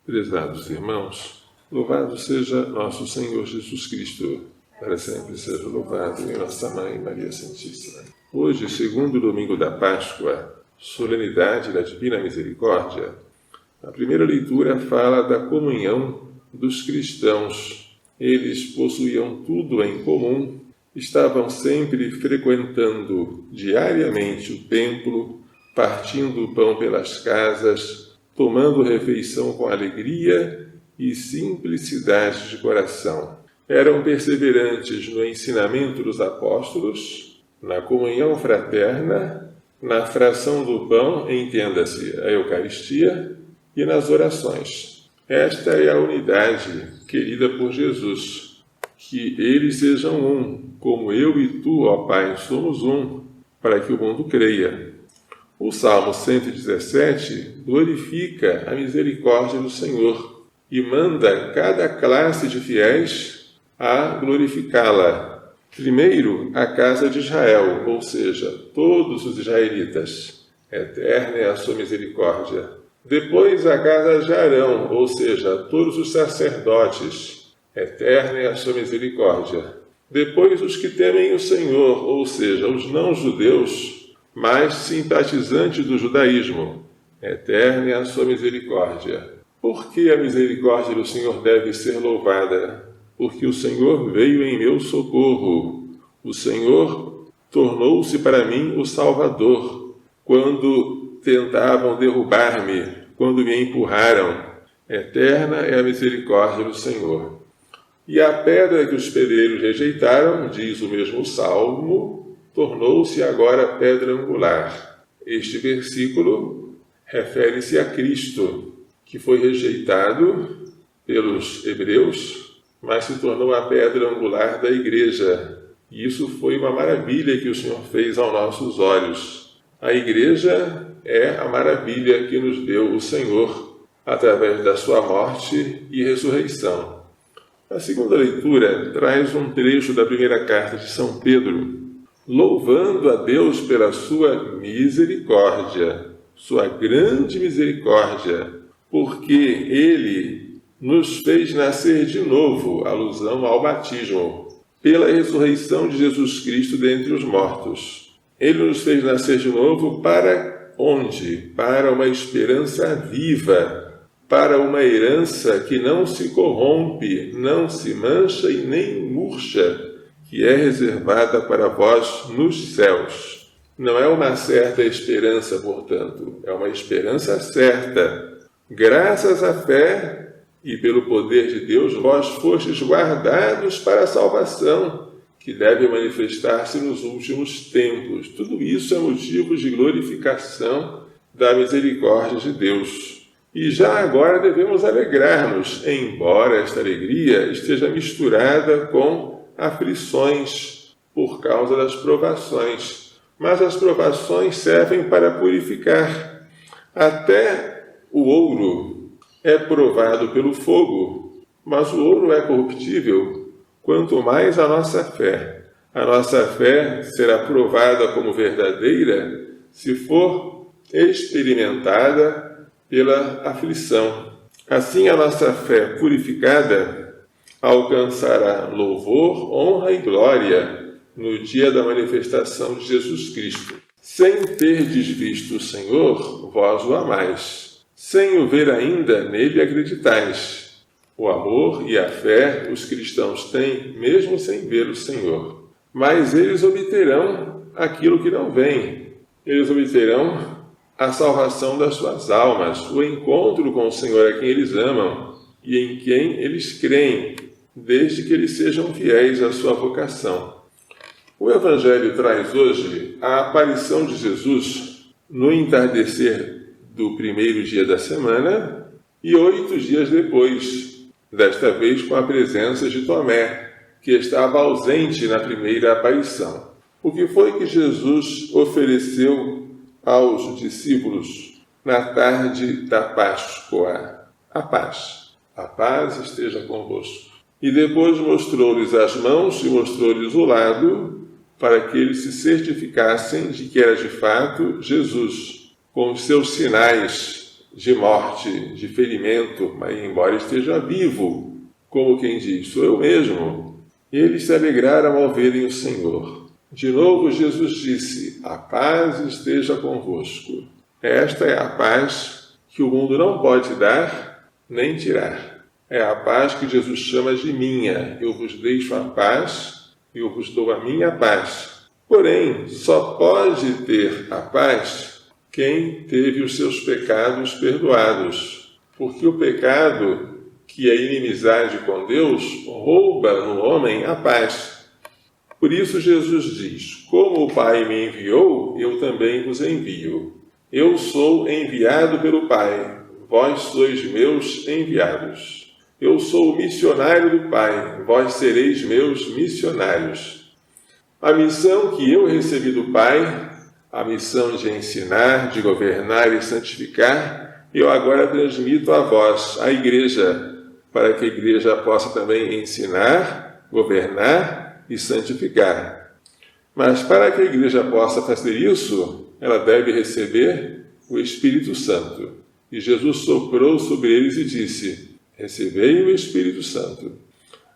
Prezados irmãos, louvado seja nosso Senhor Jesus Cristo, para sempre seja louvado, e nossa Mãe Maria Santíssima. Hoje, segundo domingo da Páscoa, solenidade da Divina Misericórdia, a primeira leitura fala da comunhão dos cristãos. Eles possuíam tudo em comum, estavam sempre frequentando diariamente o templo, partindo o pão pelas casas, tomando refeição com alegria e simplicidade de coração. Eram perseverantes no ensinamento dos apóstolos, na comunhão fraterna, na fração do pão, entenda-se, a Eucaristia, e nas orações. Esta é a unidade querida por Jesus, que eles sejam um, como eu e tu, ó Pai, somos um, para que o mundo creia. O Salmo 117 glorifica a misericórdia do Senhor e manda cada classe de fiéis a glorificá-la. Primeiro, a casa de Israel, ou seja, todos os israelitas. Eterna é a sua misericórdia. Depois, a casa de Arão, ou seja, todos os sacerdotes. Eterna é a sua misericórdia. Depois, os que temem o Senhor, ou seja, os não-judeus, mas simpatizante do judaísmo. Eterna é a sua misericórdia. Por que a misericórdia do Senhor deve ser louvada? Porque o Senhor veio em meu socorro. O Senhor tornou-se para mim o Salvador. Quando tentavam derrubar-me, quando me empurraram, eterna é a misericórdia do Senhor. E a pedra que os pedreiros rejeitaram, diz o mesmo Salmo, tornou-se agora pedra angular. Este versículo refere-se a Cristo, que foi rejeitado pelos hebreus, mas se tornou a pedra angular da igreja. E isso foi uma maravilha que o Senhor fez aos nossos olhos. A igreja é a maravilha que nos deu o Senhor, através da sua morte e ressurreição. A segunda leitura traz um trecho da primeira carta de São Pedro, louvando a Deus pela sua misericórdia, sua grande misericórdia, porque Ele nos fez nascer de novo, alusão ao batismo, pela ressurreição de Jesus Cristo dentre os mortos. Ele nos fez nascer de novo para onde? Para uma esperança viva, para uma herança que não se corrompe, não se mancha e nem murcha, que é reservada para vós nos céus. Não é uma certa esperança, portanto, é uma esperança certa. Graças à fé e pelo poder de Deus, vós fostes guardados para a salvação, que deve manifestar-se nos últimos tempos. Tudo isso é motivo de glorificação da misericórdia de Deus. E já agora devemos alegrar-nos, embora esta alegria esteja misturada com aflições por causa das provações. Mas as provações servem para purificar. Até o ouro é provado pelo fogo, mas o ouro é corruptível, quanto mais a nossa fé. A nossa fé será provada como verdadeira se for experimentada pela aflição. Assim, a nossa fé purificada alcançará louvor, honra e glória no dia da manifestação de Jesus Cristo. Sem terdes visto o Senhor, vós o amais. Sem o ver ainda, nele acreditais. O amor e a fé os cristãos têm, mesmo sem ver o Senhor. Mas eles obterão aquilo que não vem. Eles obterão a salvação das suas almas, o encontro com o Senhor a quem eles amam e em quem eles creem, desde que eles sejam fiéis à sua vocação. O Evangelho traz hoje a aparição de Jesus no entardecer do primeiro dia da semana e 8 dias depois, desta vez com a presença de Tomé, que estava ausente na primeira aparição. O que foi que Jesus ofereceu aos discípulos na tarde da Páscoa? A paz. A paz esteja convosco. E depois mostrou-lhes as mãos e mostrou-lhes o lado, para que eles se certificassem de que era de fato Jesus, com os seus sinais de morte, de ferimento, mas embora esteja vivo, como quem diz, sou eu mesmo. Eles se alegraram ao verem o Senhor. De novo Jesus disse, a paz esteja convosco. Esta é a paz que o mundo não pode dar nem tirar. É a paz que Jesus chama de minha. Eu vos deixo a paz, eu vos dou a minha paz. Porém, só pode ter a paz quem teve os seus pecados perdoados. Porque o pecado, que é inimizade com Deus, rouba no homem a paz. Por isso Jesus diz, como o Pai me enviou, eu também vos envio. Eu sou enviado pelo Pai, vós sois meus enviados. Eu sou o missionário do Pai, vós sereis meus missionários. A missão que eu recebi do Pai, a missão de ensinar, de governar e santificar, eu agora transmito a vós, a Igreja, para que a Igreja possa também ensinar, governar e santificar. Mas para que a Igreja possa fazer isso, ela deve receber o Espírito Santo. E Jesus soprou sobre eles e disse, recebei o Espírito Santo.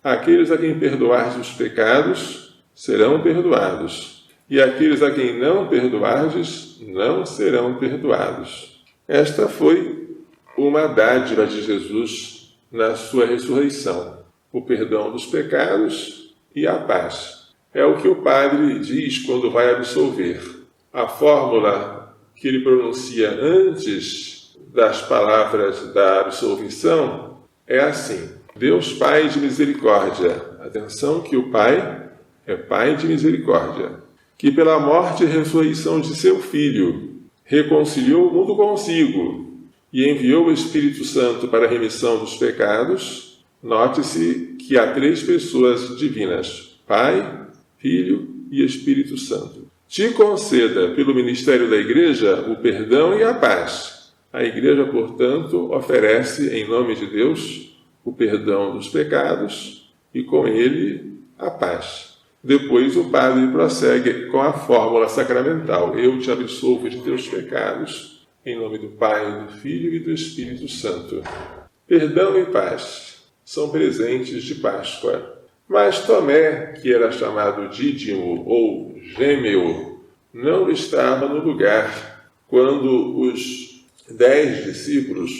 Aqueles a quem perdoardes os pecados serão perdoados, e aqueles a quem não perdoardes não serão perdoados. Esta foi uma dádiva de Jesus na sua ressurreição, o perdão dos pecados e a paz. É o que o padre diz quando vai absolver. A fórmula que ele pronuncia antes das palavras da absolvição é assim, Deus Pai de misericórdia. Atenção que o Pai é Pai de misericórdia, que pela morte e ressurreição de seu Filho reconciliou o mundo consigo, e enviou o Espírito Santo para a remissão dos pecados. Note-se que há 3 pessoas divinas, Pai, Filho e Espírito Santo. Te conceda, pelo ministério da Igreja, o perdão e a paz. A Igreja, portanto, oferece, em nome de Deus, o perdão dos pecados e, com ele, a paz. Depois o padre prossegue com a fórmula sacramental. Eu te absolvo de teus pecados, em nome do Pai, do Filho e do Espírito Santo. Perdão e paz são presentes de Páscoa. Mas Tomé, que era chamado Dídimo ou Gêmeo, não estava no lugar quando os 10 discípulos,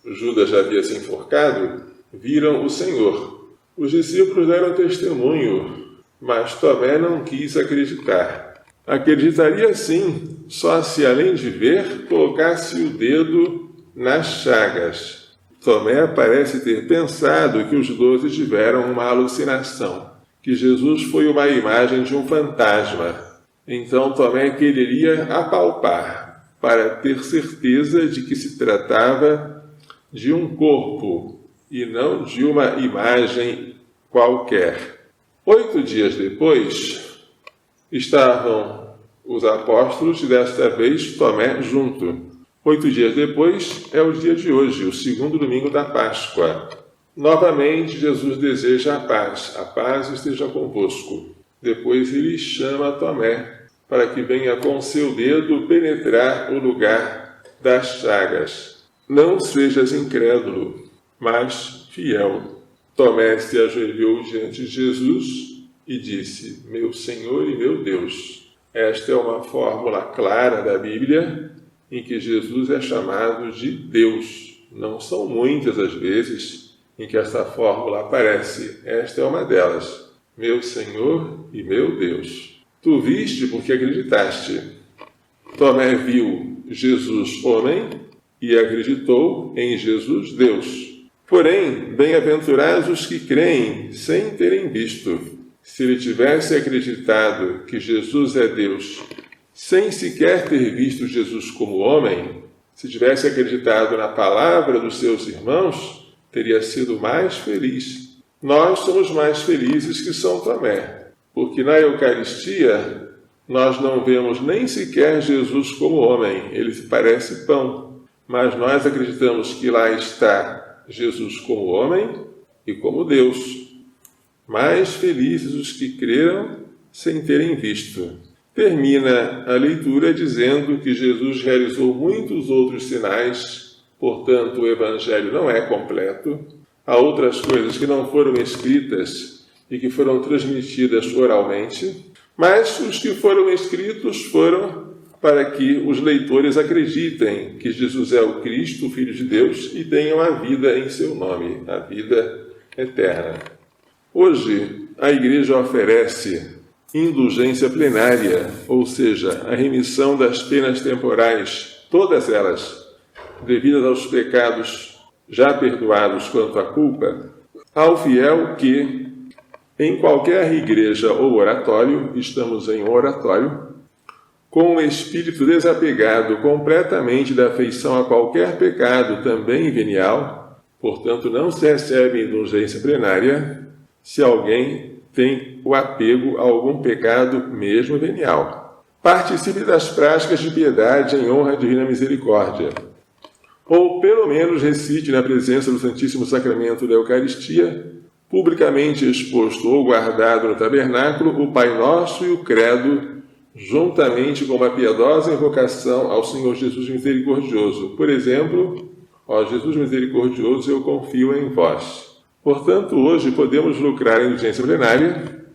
Judas já havia se enforcado, viram o Senhor. Os discípulos deram testemunho, mas Tomé não quis acreditar. Acreditaria sim, só se além de ver, colocasse o dedo nas chagas. Tomé parece ter pensado que os 12 tiveram uma alucinação, que Jesus foi uma imagem de um fantasma. Então Tomé quereria apalpar, para ter certeza de que se tratava de um corpo e não de uma imagem qualquer. 8 dias depois, estavam os apóstolos e desta vez Tomé junto. 8 dias depois é o dia de hoje, o segundo domingo da Páscoa. Novamente Jesus deseja a paz esteja convosco. Depois ele chama Tomé para que venha com seu dedo penetrar o lugar das chagas. Não sejas incrédulo, mas fiel. Tomé se ajoelhou diante de Jesus e disse, meu Senhor e meu Deus. Esta é uma fórmula clara da Bíblia em que Jesus é chamado de Deus. Não são muitas as vezes em que essa fórmula aparece. Esta é uma delas. Meu Senhor e meu Deus. Tu viste porque acreditaste. Tomé viu Jesus homem e acreditou em Jesus Deus. Porém, bem-aventurados os que creem sem terem visto. Se ele tivesse acreditado que Jesus é Deus, sem sequer ter visto Jesus como homem, se tivesse acreditado na palavra dos seus irmãos, teria sido mais feliz. Nós somos mais felizes que São Tomé, porque na Eucaristia nós não vemos nem sequer Jesus como homem, ele parece pão, mas nós acreditamos que lá está Jesus como homem e como Deus. Mais felizes os que creram sem terem visto. Termina a leitura dizendo que Jesus realizou muitos outros sinais portanto o Evangelho não é completo. Há outras coisas que não foram escritas e que foram transmitidas oralmente, mas os que foram escritos foram para que os leitores acreditem que Jesus é o Cristo, o Filho de Deus, e tenham a vida em seu nome, a vida eterna. Hoje, a Igreja oferece indulgência plenária, ou seja, a remissão das penas temporais, todas elas, devidas aos pecados já perdoados quanto à culpa, ao fiel que, em qualquer igreja ou oratório, estamos em um oratório, com o espírito desapegado completamente da afeição a qualquer pecado, também venial, portanto não se recebe indulgência plenária se alguém tem o apego a algum pecado mesmo venial. Participe das práticas de piedade em honra à divina misericórdia. Ou pelo menos recite na presença do Santíssimo Sacramento da Eucaristia, publicamente exposto ou guardado no tabernáculo, o Pai Nosso e o Credo, juntamente com uma piedosa invocação ao Senhor Jesus Misericordioso. Por exemplo, ó Jesus Misericordioso, eu confio em vós. Portanto, hoje podemos lucrar a indulgência plenária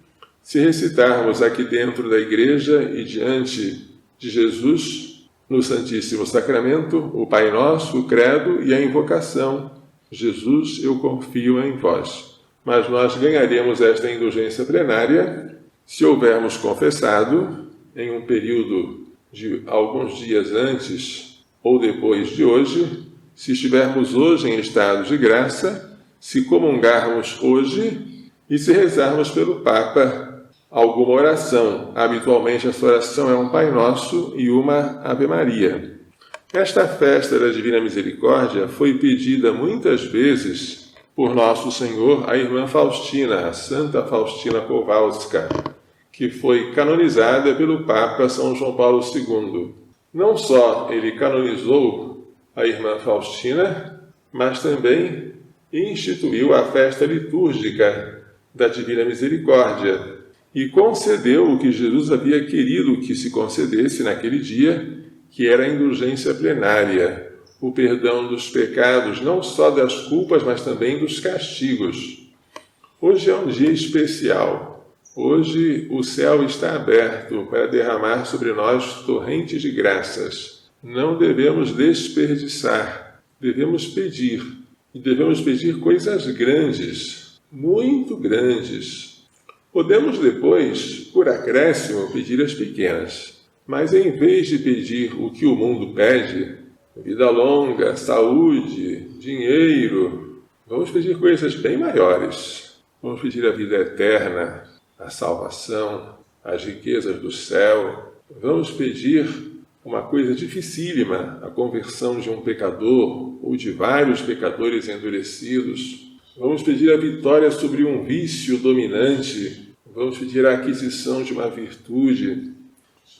se recitarmos aqui dentro da igreja e diante de Jesus, no Santíssimo Sacramento, o Pai Nosso, o Credo e a invocação: Jesus, eu confio em vós. Mas nós ganharemos esta indulgência plenária se houvermos confessado, em um período de alguns dias antes ou depois de hoje, se estivermos hoje em estado de graça, se comungarmos hoje e se rezarmos pelo Papa alguma oração. Habitualmente essa oração é um Pai Nosso e uma Ave Maria. Esta festa da Divina Misericórdia foi pedida muitas vezes por Nosso Senhor à irmã Faustina, a Santa Faustina Kowalska, que foi canonizada pelo Papa São João Paulo II. Não só ele canonizou a irmã Faustina, mas também instituiu a festa litúrgica da Divina Misericórdia e concedeu o que Jesus havia querido que se concedesse naquele dia, que era a indulgência plenária, o perdão dos pecados, não só das culpas, mas também dos castigos. Hoje é um dia especial. Hoje o céu está aberto para derramar sobre nós torrentes de graças. Não devemos desperdiçar, devemos pedir. E devemos pedir coisas grandes, muito grandes. Podemos depois, por acréscimo, pedir as pequenas. Mas em vez de pedir o que o mundo pede, vida longa, saúde, dinheiro, vamos pedir coisas bem maiores. Vamos pedir a vida eterna, a salvação, as riquezas do céu. Vamos pedir uma coisa dificílima, a conversão de um pecador ou de vários pecadores endurecidos. Vamos pedir a vitória sobre um vício dominante. Vamos pedir a aquisição de uma virtude.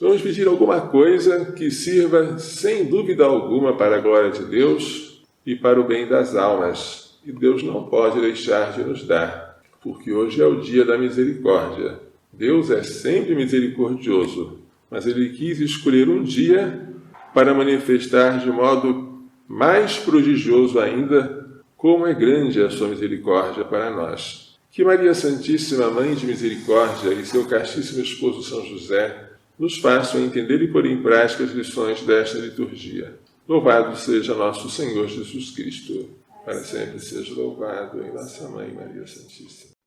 Vamos pedir alguma coisa que sirva, sem dúvida alguma, para a glória de Deus e para o bem das almas. E Deus não pode deixar de nos dar, porque hoje é o dia da misericórdia. Deus é sempre misericordioso, mas Ele quis escolher um dia para manifestar de modo mais prodigioso ainda como é grande a sua misericórdia para nós. Que Maria Santíssima, Mãe de Misericórdia, e seu castíssimo esposo São José nos façam entender e pôr em prática as lições desta liturgia. Louvado seja nosso Senhor Jesus Cristo. Para sempre seja louvado em nossa Mãe Maria Santíssima.